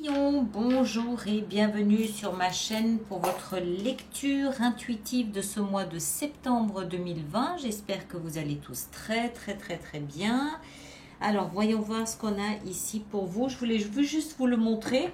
Lion, bonjour et bienvenue sur ma chaîne pour votre lecture intuitive de ce mois de septembre 2020. J'espère que vous allez tous très bien. Alors, voyons voir ce qu'on a ici pour vous. Je veux juste vous le montrer.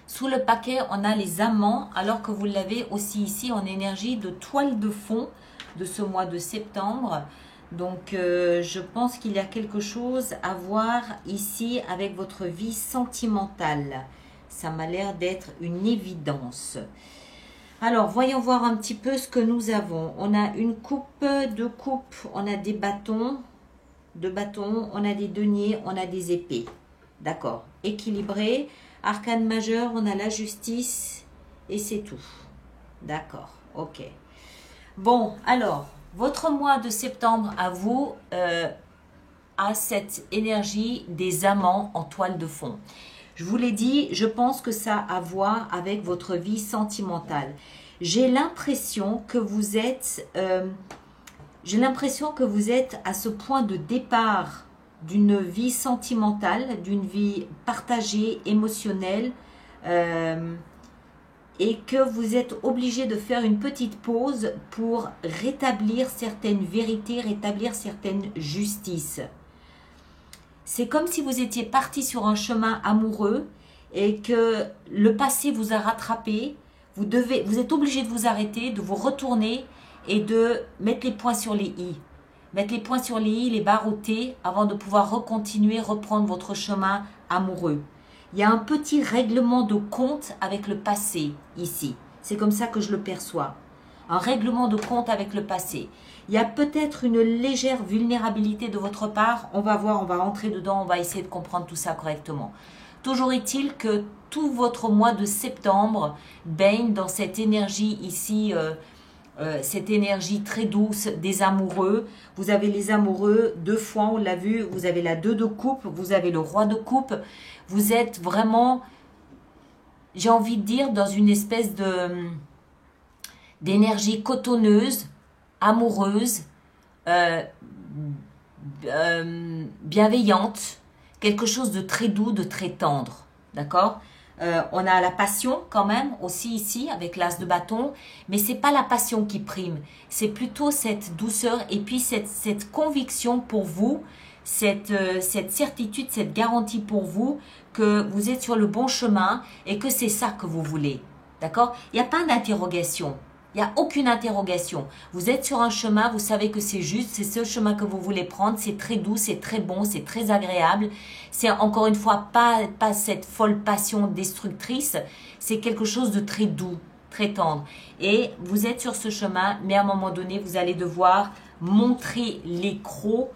Sous le paquet, on a les amants, alors que vous l'avez aussi ici en énergie de toile de fond de ce mois de septembre. Donc, je pense qu'il y a quelque chose à voir ici avec votre vie sentimentale. Ça m'a l'air d'être une évidence. Alors, voyons voir un petit peu ce que nous avons. On a une coupe, deux coupes, on a des bâtons, deux bâtons, on a des deniers, on a des épées. D'accord, équilibré. Arcane majeur, on a la justice et c'est tout. D'accord, ok. Bon, alors, votre mois de septembre à vous a cette énergie des amants en toile de fond. Je vous l'ai dit, je pense que ça a à voir avec votre vie sentimentale. J'ai l'impression que vous êtes, à ce point de départ d'une vie sentimentale, d'une vie partagée, émotionnelle, et que vous êtes obligé de faire une petite pause pour rétablir certaines vérités, rétablir certaines justices. C'est comme si vous étiez parti sur un chemin amoureux et que le passé vous a rattrapé. Vous êtes obligé de vous arrêter, de vous retourner et de mettre les points sur les i. Mettre les points sur les i, les barreauter avant de pouvoir reprendre votre chemin amoureux. Il y a un petit règlement de compte avec le passé ici. C'est comme ça que je le perçois. Un règlement de compte avec le passé. Il y a peut-être une légère vulnérabilité de votre part. On va voir, on va rentrer dedans, on va essayer de comprendre tout ça correctement. Toujours est-il que tout votre mois de septembre baigne dans cette énergie ici, cette énergie très douce des amoureux. Vous avez les amoureux, deux fois on l'a vu, vous avez la 2 de coupe, vous avez le roi de coupe. Vous êtes vraiment, j'ai envie de dire, dans une espèce d'énergie cotonneuse, amoureuse, bienveillante, quelque chose de très doux, de très tendre, d'accord ? On a la passion quand même aussi ici avec l'as de bâton, mais c'est pas la passion qui prime, c'est plutôt cette douceur et puis cette conviction pour vous, cette certitude, cette garantie pour vous que vous êtes sur le bon chemin et que c'est ça que vous voulez, d'accord ? Il n'y a pas d'interrogation. Il n'y a aucune interrogation. Vous êtes sur un chemin, vous savez que c'est juste, c'est ce chemin que vous voulez prendre, c'est très doux, c'est très bon, c'est très agréable. C'est encore une fois pas cette folle passion destructrice, c'est quelque chose de très doux, très tendre. Et vous êtes sur ce chemin, mais à un moment donné, vous allez devoir montrer les crocs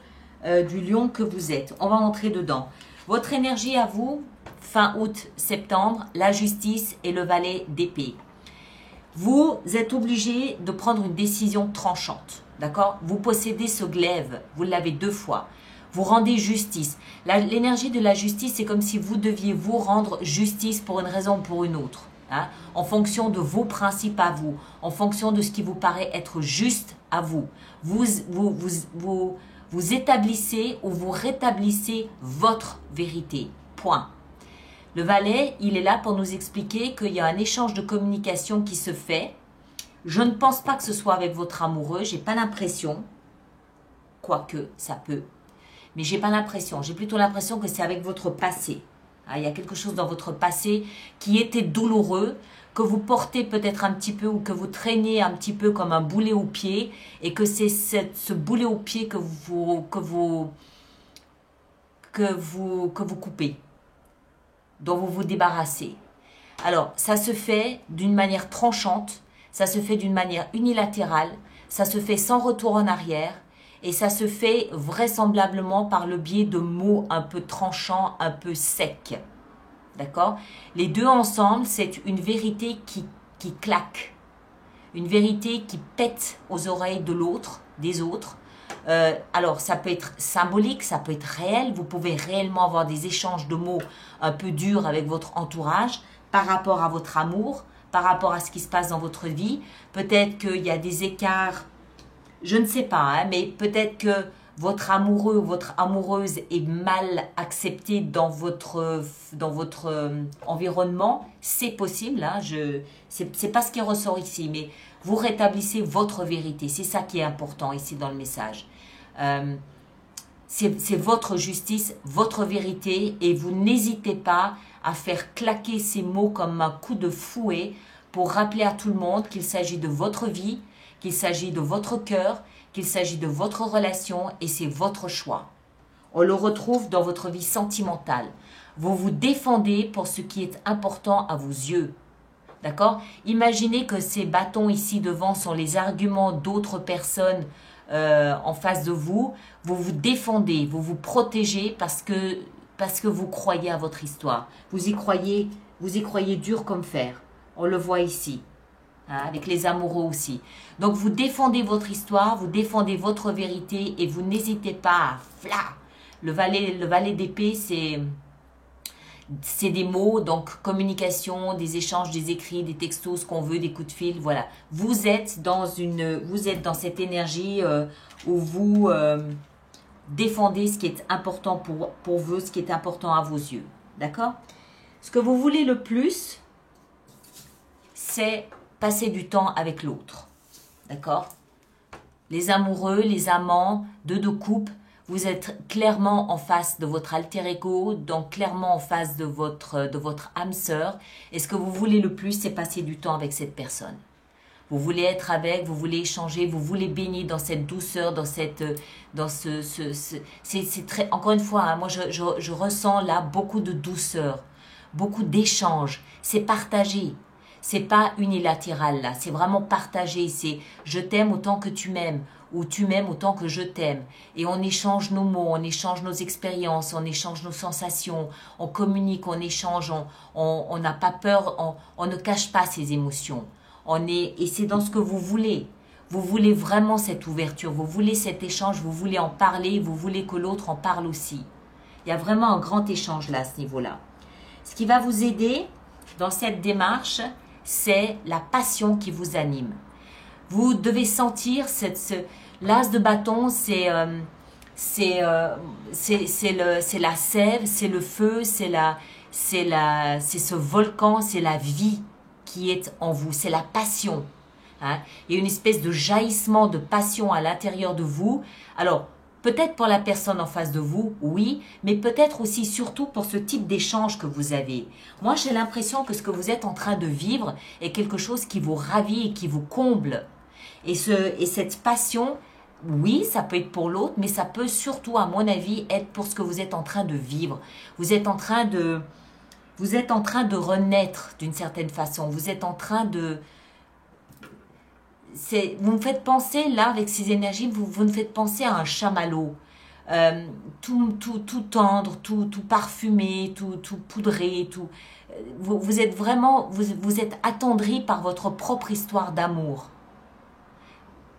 du lion que vous êtes. On va entrer dedans. Votre énergie à vous, fin août, septembre, la justice et le valet d'épée. Vous êtes obligé de prendre une décision tranchante, d'accord ? Vous possédez ce glaive, vous l'avez 2 fois. Vous rendez justice. L'énergie de la justice, c'est comme si vous deviez vous rendre justice pour une raison ou pour une autre. Hein, en fonction de vos principes à vous, en fonction de ce qui vous paraît être juste à vous. Vous établissez ou vous rétablissez votre vérité. Point. Le valet, il est là pour nous expliquer qu'il y a un échange de communication qui se fait. Je ne pense pas que ce soit avec votre amoureux, j'ai pas l'impression, quoique ça peut, mais j'ai pas l'impression, j'ai plutôt l'impression que c'est avec votre passé. Ah, il y a quelque chose dans votre passé qui était douloureux, que vous portez peut-être un petit peu ou que vous traînez un petit peu comme un boulet au pied et que c'est ce boulet au pied que vous coupez, dont vous vous débarrassez. Alors, ça se fait d'une manière tranchante, ça se fait d'une manière unilatérale, ça se fait sans retour en arrière et ça se fait vraisemblablement par le biais de mots un peu tranchants, un peu secs. D'accord ? Les deux ensemble, c'est une vérité qui claque, une vérité qui pète aux oreilles de l'autre, des autres. Alors, ça peut être symbolique, ça peut être réel. Vous pouvez réellement avoir des échanges de mots un peu durs avec votre entourage par rapport à votre amour, par rapport à ce qui se passe dans votre vie. Peut-être qu'il y a des écarts, je ne sais pas, hein, mais peut-être que votre amoureux ou votre amoureuse est mal accepté dans votre environnement, c'est possible, hein, c'est pas ce qui ressort ici, mais vous rétablissez votre vérité, c'est ça qui est important ici dans le message. C'est votre justice, votre vérité, et vous n'hésitez pas à faire claquer ces mots comme un coup de fouet pour rappeler à tout le monde qu'il s'agit de votre vie, qu'il s'agit de votre cœur, qu'il s'agit de votre relation et c'est votre choix. On le retrouve dans votre vie sentimentale. Vous vous défendez pour ce qui est important à vos yeux. D'accord? Imaginez que ces bâtons ici devant sont les arguments d'autres personnes en face de vous. Vous vous défendez, vous vous protégez parce que vous croyez à votre histoire. Vous y croyez dur comme fer. On le voit ici, hein, avec les amoureux aussi. Donc vous défendez votre histoire, vous défendez votre vérité et vous n'hésitez pas à le valet d'épée, c'est des mots, donc communication, des échanges, des écrits, des textos, ce qu'on veut, des coups de fil, voilà. Vous êtes dans cette énergie où vous défendez ce qui est important pour vous, ce qui est important à vos yeux, d'accord? Ce que vous voulez le plus, c'est passer du temps avec l'autre, d'accord? Les amoureux, les amants, deux couples, vous êtes clairement en face de votre alter ego, donc clairement en face de votre âme sœur. Et ce que vous voulez le plus, c'est passer du temps avec cette personne. Vous voulez être avec, vous voulez échanger, vous voulez baigner dans cette douceur, c'est très, encore une fois, hein, moi je ressens là beaucoup de douceur, beaucoup d'échanges. C'est partagé. C'est pas unilatéral là, c'est vraiment partagé. C'est je t'aime autant que tu m'aimes ou tu m'aimes autant que je t'aime. Et on échange nos mots, on échange nos expériences, on échange nos sensations, on communique, on échange, on n'a pas peur, on ne cache pas ses émotions. Et c'est dans ce que vous voulez. Vous voulez vraiment cette ouverture, vous voulez cet échange, vous voulez en parler, vous voulez que l'autre en parle aussi. Il y a vraiment un grand échange là à ce niveau-là. Ce qui va vous aider dans cette démarche, c'est la passion qui vous anime. Vous devez sentir l'as de bâton, c'est la sève, c'est le feu, c'est ce volcan, c'est la vie qui est en vous, c'est la passion. Hein? Il y a une espèce de jaillissement de passion à l'intérieur de vous. Alors, peut-être pour la personne en face de vous, oui, mais peut-être aussi surtout pour ce type d'échange que vous avez. Moi, j'ai l'impression que ce que vous êtes en train de vivre est quelque chose qui vous ravit et qui vous comble. Et cette passion, oui, ça peut être pour l'autre, mais ça peut surtout, à mon avis, être pour ce que vous êtes en train de vivre. Vous êtes en train de renaître d'une certaine façon. Vous êtes en train de... Vous me faites penser, là, avec ces énergies, vous me faites penser à un chamallow. Tout tendre, tout parfumé, tout poudré, tout... Vous êtes vraiment... Vous êtes attendri par votre propre histoire d'amour.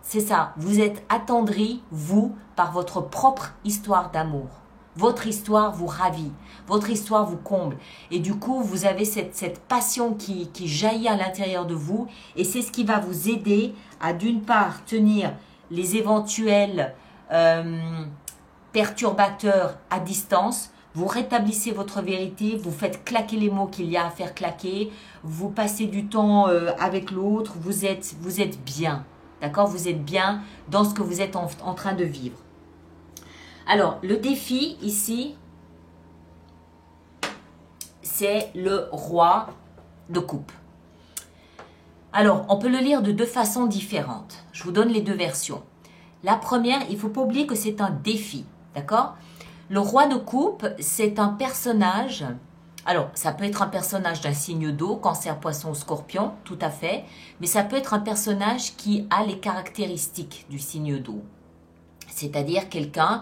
C'est ça, vous êtes attendri, vous, par votre propre histoire d'amour. Votre histoire vous ravit, votre histoire vous comble. Et du coup, vous avez cette passion qui jaillit à l'intérieur de vous. Et c'est ce qui va vous aider à, d'une part, tenir les éventuels perturbateurs à distance. Vous rétablissez votre vérité, vous faites claquer les mots qu'il y a à faire claquer. Vous passez du temps avec l'autre, vous êtes bien. D'accord? Vous êtes bien dans ce que vous êtes en train de vivre. Alors, le défi ici, c'est le roi de coupe. Alors, on peut le lire de deux façons différentes. Je vous donne les deux versions. La première, il ne faut pas oublier que c'est un défi. D'accord? Le roi de coupe, c'est un personnage... Alors, ça peut être un personnage d'un signe d'eau, cancer, poisson, scorpion, tout à fait. Mais ça peut être un personnage qui a les caractéristiques du signe d'eau. C'est-à-dire quelqu'un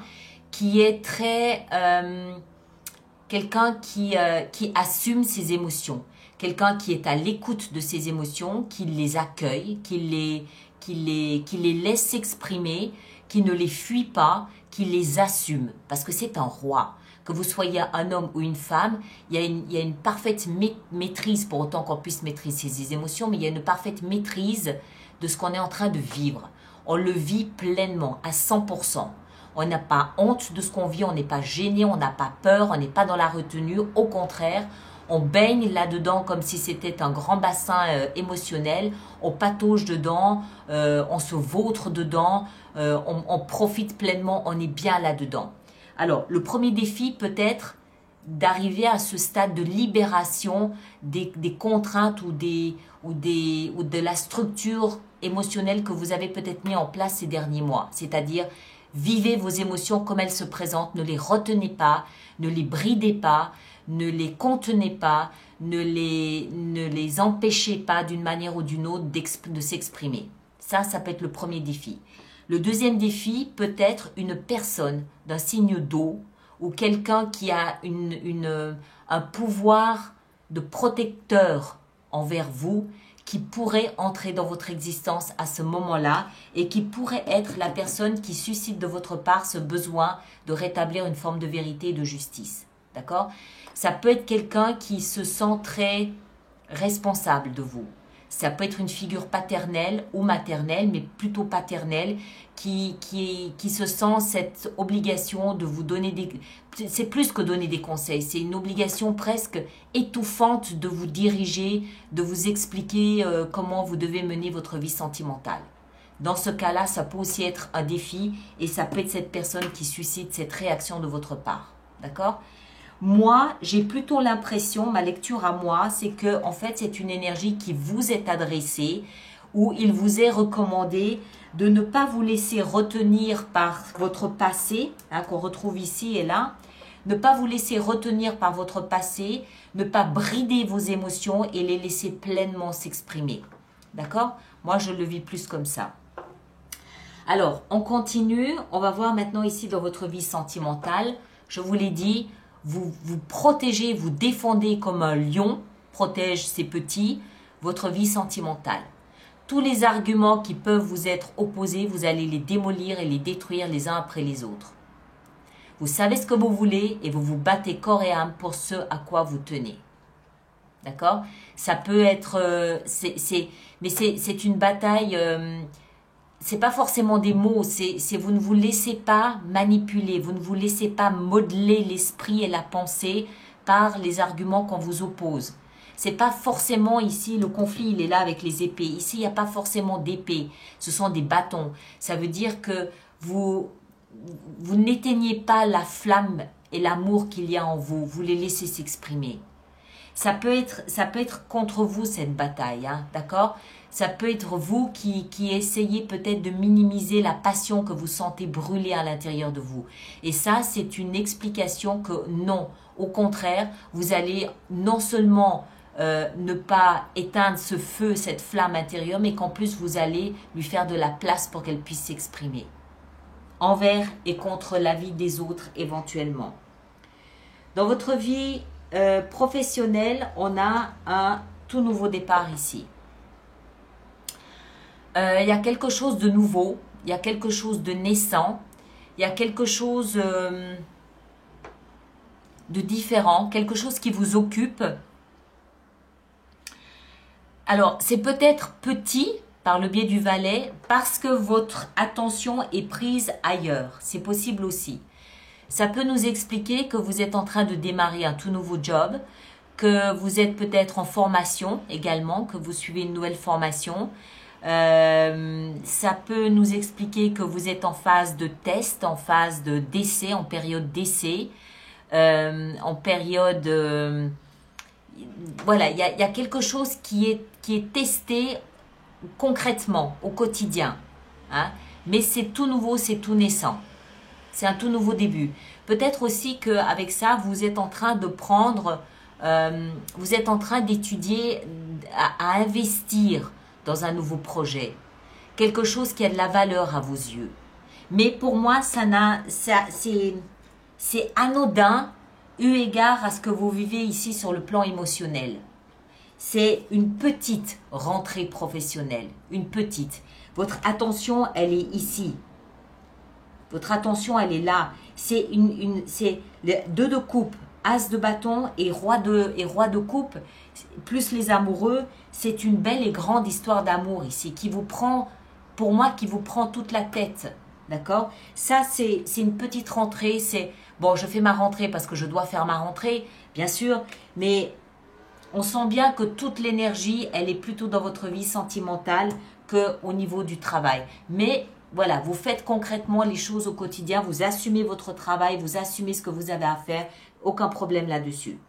qui est très... quelqu'un qui assume ses émotions. Quelqu'un qui est à l'écoute de ses émotions, qui les accueille, qui les laisse s'exprimer, qui ne les fuit pas, qui les assume. Parce que c'est un roi. Que vous soyez un homme ou une femme, il y a une parfaite maîtrise, pour autant qu'on puisse maîtriser ses émotions, mais il y a une parfaite maîtrise de ce qu'on est en train de vivre. On le vit pleinement, à 100%. On n'a pas honte de ce qu'on vit, on n'est pas gêné, on n'a pas peur, on n'est pas dans la retenue. Au contraire, on baigne là-dedans comme si c'était un grand bassin émotionnel. On patauge dedans, on se vautre dedans, on profite pleinement, on est bien là-dedans. Alors, le premier défi peut être d'arriver à ce stade de libération des contraintes ou de la structure émotionnelle que vous avez peut-être mis en place ces derniers mois. C'est-à-dire, vivez vos émotions comme elles se présentent, ne les retenez pas, ne les bridez pas, ne les contenez pas, ne les empêchez pas d'une manière ou d'une autre de s'exprimer. Ça peut être le premier défi. Le deuxième défi peut être une personne d'un signe d'eau ou quelqu'un qui a un pouvoir de protecteur envers vous qui pourrait entrer dans votre existence à ce moment-là et qui pourrait être la personne qui suscite de votre part ce besoin de rétablir une forme de vérité et de justice. D'accord ? Ça peut être quelqu'un qui se sent très responsable de vous. Ça peut être une figure paternelle ou maternelle, mais plutôt paternelle, qui se sent cette obligation de vous donner des... C'est plus que donner des conseils, c'est une obligation presque étouffante de vous diriger, de vous expliquer comment vous devez mener votre vie sentimentale. Dans ce cas-là, ça peut aussi être un défi et ça peut être cette personne qui suscite cette réaction de votre part. D'accord ? Moi, j'ai plutôt l'impression, ma lecture à moi, c'est que en fait, c'est une énergie qui vous est adressée, où il vous est recommandé de ne pas vous laisser retenir par votre passé, qu'on retrouve ici et là, ne pas vous laisser retenir par votre passé, ne pas brider vos émotions et les laisser pleinement s'exprimer. D'accord ? Moi, je le vis plus comme ça. Alors, on continue. On va voir maintenant ici dans votre vie sentimentale. Je vous l'ai dit, vous protégez, vous défendez comme un lion protège ses petits, votre vie sentimentale. Tous les arguments qui peuvent vous être opposés, vous allez les démolir et les détruire les uns après les autres. Vous savez ce que vous voulez et vous vous battez corps et âme pour ce à quoi vous tenez. D'accord ? Ça peut être... mais c'est une bataille... c'est pas forcément des mots, c'est vous ne vous laissez pas manipuler, vous ne vous laissez pas modeler l'esprit et la pensée par les arguments qu'on vous oppose. C'est pas forcément ici, le conflit il est là avec les épées. Ici, il n'y a pas forcément d'épées, ce sont des bâtons. Ça veut dire que vous n'éteignez pas la flamme et l'amour qu'il y a en vous, vous les laissez s'exprimer. Ça peut être contre vous cette bataille, hein, d'accord ? Ça peut être vous qui essayez peut-être de minimiser la passion que vous sentez brûler à l'intérieur de vous. Et ça, c'est une explication que non, au contraire, vous allez non seulement ne pas éteindre ce feu, cette flamme intérieure, mais qu'en plus vous allez lui faire de la place pour qu'elle puisse s'exprimer. Envers et contre la vie des autres éventuellement. Dans votre vie professionnelle, on a un tout nouveau départ ici. Il y a quelque chose de nouveau, il y a quelque chose de naissant, il y a quelque chose de différent, quelque chose qui vous occupe. Alors, c'est peut-être petit par le biais du valet parce que votre attention est prise ailleurs. C'est possible aussi. Ça peut nous expliquer que vous êtes en train de démarrer un tout nouveau job, que vous êtes peut-être en formation également, que vous suivez une nouvelle formation. Ça peut nous expliquer que vous êtes en phase de test, en phase de d'essai, en période d'essai, en période... voilà, il y a quelque chose qui est testé concrètement, au quotidien. Hein? Mais c'est tout nouveau, c'est tout naissant. C'est un tout nouveau début. Peut-être aussi qu'avec ça, vous êtes en train de prendre... vous êtes en train d'étudier, à investir dans un nouveau projet. Quelque chose qui a de la valeur à vos yeux. Mais pour moi, c'est anodin eu égard à ce que vous vivez ici sur le plan émotionnel. C'est une petite rentrée professionnelle. Une petite. Votre attention, elle est ici. Votre attention, elle est là. C'est les 2 de coupe, as de bâton et roi de coupe, plus les amoureux. C'est une belle et grande histoire d'amour ici qui vous prend, pour moi, qui vous prend toute la tête. D'accord? Ça, c'est une petite rentrée. C'est bon, je fais ma rentrée parce que je dois faire ma rentrée, bien sûr, mais on sent bien que toute l'énergie, elle est plutôt dans votre vie sentimentale qu'au niveau du travail. Mais voilà, vous faites concrètement les choses au quotidien, vous assumez votre travail, vous assumez ce que vous avez à faire, aucun problème là-dessus.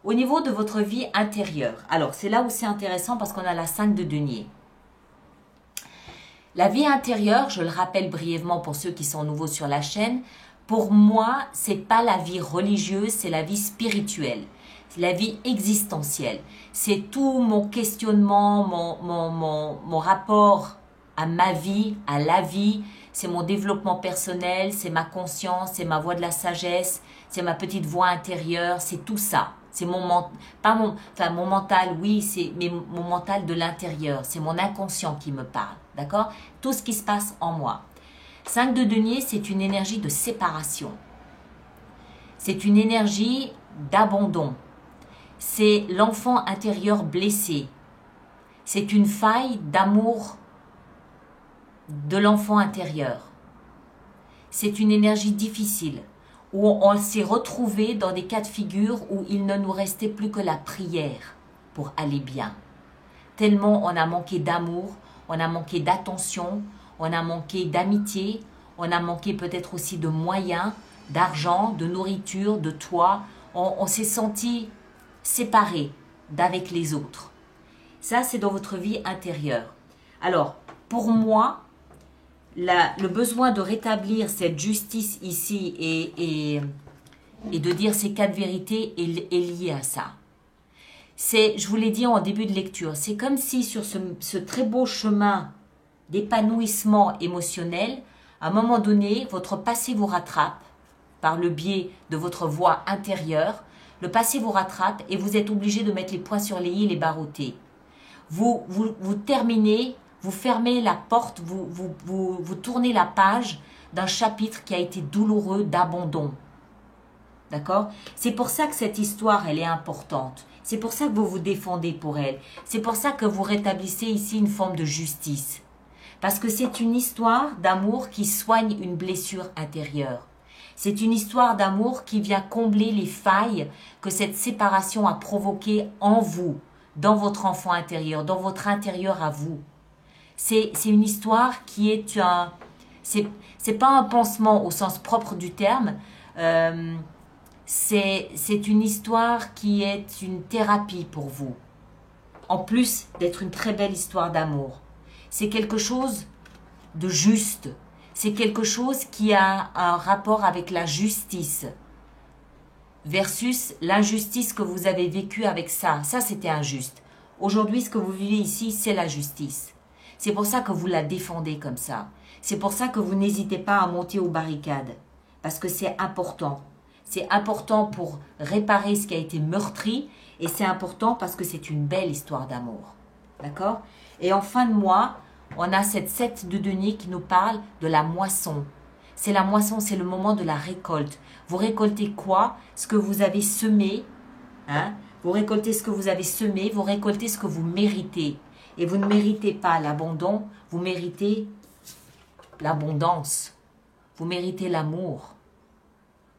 Au niveau de votre vie intérieure, alors c'est là où c'est intéressant parce qu'on a la 5 de denier. La vie intérieure, je le rappelle brièvement pour ceux qui sont nouveaux sur la chaîne, pour moi, c'est pas la vie religieuse, c'est la vie spirituelle, c'est la vie existentielle. C'est tout mon questionnement, mon rapport à ma vie, à la vie, c'est mon développement personnel, c'est ma conscience, c'est ma voix de la sagesse, c'est ma petite voix intérieure, c'est tout ça. C'est mon mental, oui, mais mon mental de l'intérieur, c'est mon inconscient qui me parle, d'accord? Tout ce qui se passe en moi. 5 de denier, c'est une énergie de séparation. C'est une énergie d'abandon. C'est l'enfant intérieur blessé. C'est une faille d'amour de l'enfant intérieur. C'est une énergie difficile où on s'est retrouvé dans des cas de figure où il ne nous restait plus que la prière pour aller bien. Tellement on a manqué d'amour, on a manqué d'attention, on a manqué d'amitié, on a manqué peut-être aussi de moyens, d'argent, de nourriture, de toit. On s'est senti séparés d'avec les autres. Ça, c'est dans votre vie intérieure. Alors, pour moi, le besoin de rétablir cette justice ici et de dire ces 4 vérités est lié à ça. Je vous l'ai dit en début de lecture, c'est comme si sur ce très beau chemin d'épanouissement émotionnel, à un moment donné, votre passé vous rattrape par le biais de votre voix intérieure. Le passé vous rattrape et vous êtes obligé de mettre les points sur les i et les barreautés. Vous terminez, vous fermez la porte, vous tournez la page d'un chapitre qui a été douloureux d'abandon. D'accord? C'est pour ça que cette histoire, elle est importante. C'est pour ça que vous vous défendez pour elle. C'est pour ça que vous rétablissez ici une forme de justice. Parce que c'est une histoire d'amour qui soigne une blessure intérieure. C'est une histoire d'amour qui vient combler les failles que cette séparation a provoquées en vous, dans votre enfant intérieur, dans votre intérieur à vous. C'est une histoire qui est c'est pas un pansement au sens propre du terme, c'est une histoire qui est une thérapie pour vous. En plus d'être une très belle histoire d'amour. C'est quelque chose de juste. C'est quelque chose qui a un rapport avec la justice versus l'injustice que vous avez vécue avec ça. Ça, c'était injuste. Aujourd'hui, ce que vous vivez ici, c'est la justice. C'est pour ça que vous la défendez comme ça. C'est pour ça que vous n'hésitez pas à monter aux barricades. Parce que c'est important. C'est important pour réparer ce qui a été meurtri. Et c'est important parce que c'est une belle histoire d'amour. D'accord? Et en fin de mois, on a cette 7 de denier qui nous parle de la moisson. C'est la moisson, c'est le moment de la récolte. Vous récoltez quoi? Ce que vous avez semé. Hein? Vous récoltez ce que vous avez semé, vous récoltez ce que vous méritez. Et vous ne méritez pas l'abandon, vous méritez l'abondance. Vous méritez l'amour.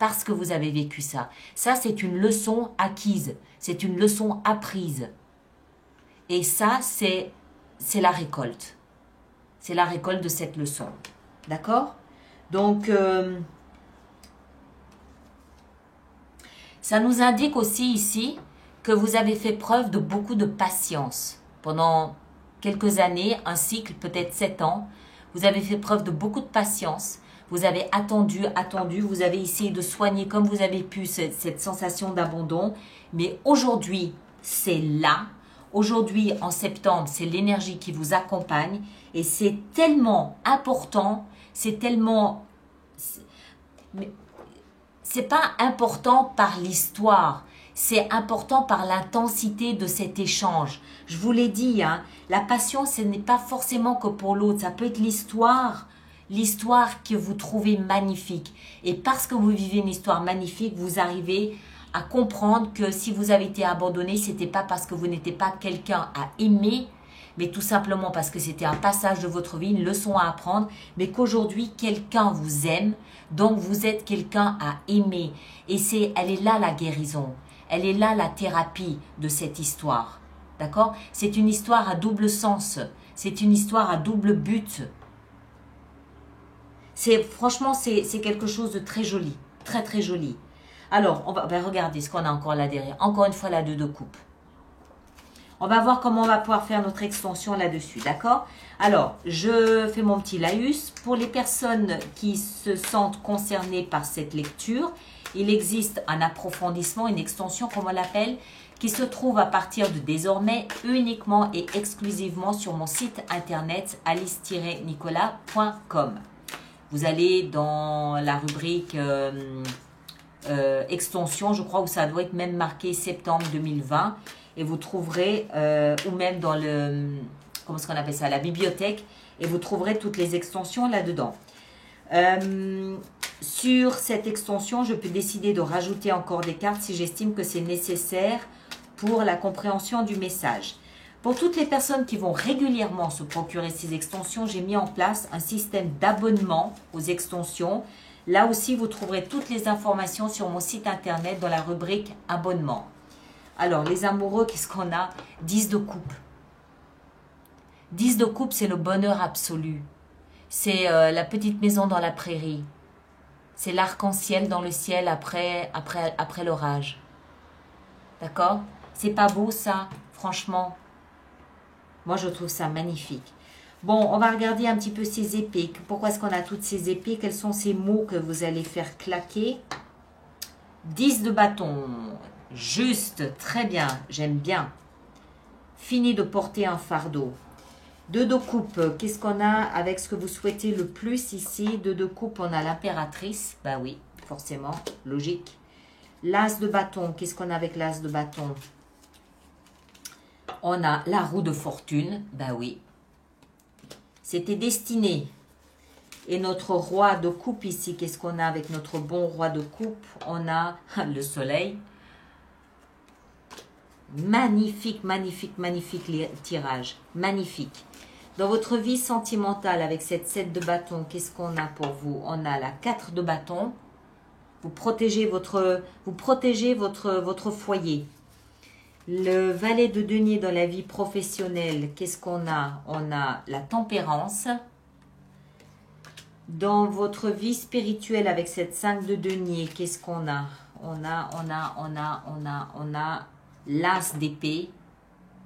Parce que vous avez vécu ça. Ça, c'est une leçon acquise. C'est une leçon apprise. Et ça, c'est la récolte. C'est la récolte de cette leçon. D'accord? Donc, ça nous indique aussi ici que vous avez fait preuve de beaucoup de patience. Pendant quelques années, un cycle, peut-être 7 ans, vous avez fait preuve de beaucoup de patience. Vous avez attendu, vous avez essayé de soigner comme vous avez pu cette sensation d'abandon. Mais aujourd'hui, c'est là. Aujourd'hui, en septembre, c'est l'énergie qui vous accompagne. Et c'est tellement important, c'est tellement... C'est pas important par l'histoire, c'est important par l'intensité de cet échange. Je vous l'ai dit, hein, la passion, ce n'est pas forcément que pour l'autre, ça peut être l'histoire que vous trouvez magnifique. Et parce que vous vivez une histoire magnifique, vous arrivez à comprendre que si vous avez été abandonné, c'était pas parce que vous n'étiez pas quelqu'un à aimer, mais tout simplement parce que c'était un passage de votre vie, une leçon à apprendre, mais qu'aujourd'hui, quelqu'un vous aime, donc vous êtes quelqu'un à aimer. Et elle est là la guérison, elle est là la thérapie de cette histoire. D'accord? C'est une histoire à double sens, c'est une histoire à double but. Franchement, c'est quelque chose de très joli, très très joli. Alors, on va regarder ce qu'on a encore là derrière. Encore une fois, la 2 de coupe. On va voir comment on va pouvoir faire notre extension là-dessus, d'accord? Alors, je fais mon petit laïus. Pour les personnes qui se sentent concernées par cette lecture, il existe un approfondissement, une extension, comme on l'appelle, qui se trouve à partir de désormais uniquement et exclusivement sur mon site internet alice-nicolas.com. Vous allez dans la rubrique extension, je crois, où ça doit être même marqué septembre 2020, et vous trouverez, ou même dans comment est-ce qu'on appelle ça, la bibliothèque, et vous trouverez toutes les extensions là-dedans. Sur cette extension, je peux décider de rajouter encore des cartes si j'estime que c'est nécessaire pour la compréhension du message. Pour toutes les personnes qui vont régulièrement se procurer ces extensions, j'ai mis en place un système d'abonnement aux extensions. Là aussi, vous trouverez toutes les informations sur mon site internet dans la rubrique abonnement. Alors, les amoureux, qu'est-ce qu'on a? 10 de coupe. 10 de coupe, c'est le bonheur absolu. C'est la petite maison dans la prairie. C'est l'arc-en-ciel dans le ciel après l'orage. D'accord? C'est pas beau ça, franchement. Moi, je trouve ça magnifique. Bon, on va regarder un petit peu ces épées. Pourquoi est-ce qu'on a toutes ces épées? Quels sont ces mots que vous allez faire claquer? 10 de bâton. Juste, très bien, j'aime bien. Fini de porter un fardeau. 2 de coupe, qu'est-ce qu'on a avec ce que vous souhaitez le plus ici? 2 de coupe, on a l'impératrice. Bah oui, forcément, logique. L'as de bâton, qu'est-ce qu'on a avec l'as de bâton? On a la roue de fortune, bah oui. C'était destiné. Et notre roi de coupe ici, qu'est-ce qu'on a avec notre bon roi de coupe? On a le soleil. Magnifique, magnifique, magnifique tirage. Magnifique. Dans votre vie sentimentale, avec cette 7 de bâton, qu'est-ce qu'on a pour vous? On a la 4 de bâton. Vous protégez votre foyer. Le valet de denier dans la vie professionnelle, qu'est-ce qu'on a? On a la tempérance. Dans votre vie spirituelle avec cette 5 de denier, qu'est-ce qu'on a? On a l'as d'épée.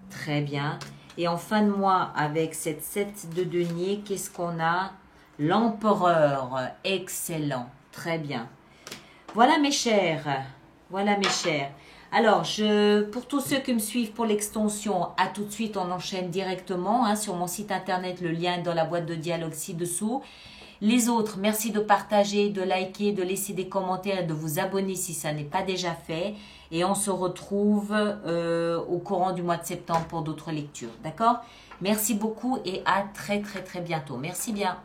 Très bien. Et en fin de mois, avec cette 7 de denier, qu'est-ce qu'on a? L'empereur. Excellent. Très bien. Voilà mes chers. Voilà mes chers. Alors, pour tous ceux qui me suivent pour l'extension, à tout de suite, on enchaîne directement sur mon site internet. Le lien est dans la boîte de dialogue ci-dessous. Les autres, merci de partager, de liker, de laisser des commentaires et de vous abonner si ça n'est pas déjà fait. Et on se retrouve au courant du mois de septembre pour d'autres lectures. D'accord? Merci beaucoup et à très très très bientôt. Merci bien.